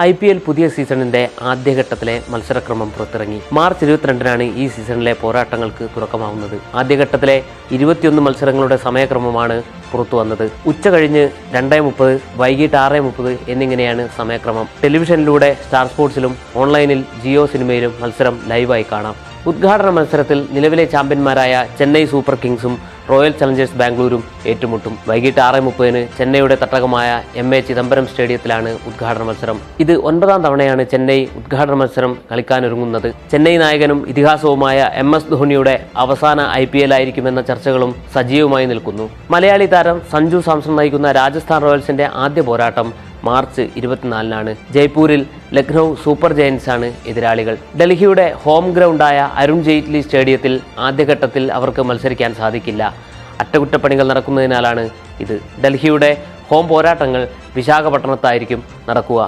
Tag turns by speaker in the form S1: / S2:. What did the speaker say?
S1: IPL പുതിയ സീസണിന്റെ ആദ്യഘട്ടത്തിലെ മത്സരക്രമം പുറത്തിറങ്ങി. മാർച്ച് 22-നാണ് ഈ സീസണിലെ പോരാട്ടങ്ങൾക്ക് തുടക്കമാവുന്നത്. ആദ്യഘട്ടത്തിലെ 21 മത്സരങ്ങളുടെ സമയക്രമമാണ് പുറത്തു വന്നത്. ഉച്ച കഴിഞ്ഞ് 2:30, വൈകിട്ട് 6:30 എന്നിങ്ങനെയാണ് സമയക്രമം. ടെലിവിഷനിലൂടെ സ്റ്റാർ സ്പോർട്സിലും ഓൺലൈനിൽ ജിയോ സിനിമയിലും മത്സരം ലൈവായി കാണാം. ഉദ്ഘാടന മത്സരത്തിൽ നിലവിലെ ചാമ്പ്യന്മാരായ ചെന്നൈ സൂപ്പർ കിങ്സും റോയൽ ചലഞ്ചേഴ്സ് ബാംഗ്ലൂരും ഏറ്റുമുട്ടും. വൈകിട്ട് 6:30 ചെന്നൈയുടെ തട്ടകമായ MA ചിദംബരം സ്റ്റേഡിയത്തിലാണ് ഉദ്ഘാടന മത്സരം. ഇത് 9ാം തവണയാണ് ചെന്നൈ ഉദ്ഘാടന മത്സരം കളിക്കാനൊരുങ്ങുന്നത്. ചെന്നൈ നായകനും ഇതിഹാസവുമായ MS ധോണിയുടെ അവസാന IPL ആയിരിക്കുമെന്ന ചർച്ചകളും സജീവമായി നിൽക്കുന്നു. മലയാളി താരം സഞ്ജു സാംസൺ നയിക്കുന്ന രാജസ്ഥാൻ റോയൽസിന്റെ ആദ്യ പോരാട്ടം മാർച്ച് 24-നാണ്. ജയ്പൂരിൽ ലക്നൗ സൂപ്പർ ജയൻസ് ആണ് എതിരാളികൾ. ഡൽഹിയുടെ ഹോം ഗ്രൗണ്ടായ അരുൺ ജെയ്റ്റ്ലി സ്റ്റേഡിയത്തിൽ ആദ്യഘട്ടത്തിൽ അവർക്ക് മത്സരിക്കാൻ സാധിക്കില്ല. അറ്റകുറ്റപ്പണികൾ നടക്കുന്നതിനാലാണ് ഇത്. ഡൽഹിയുടെ ഹോം പോരാട്ടങ്ങൾ വിശാഖപട്ടണത്തായിരിക്കും നടക്കുക.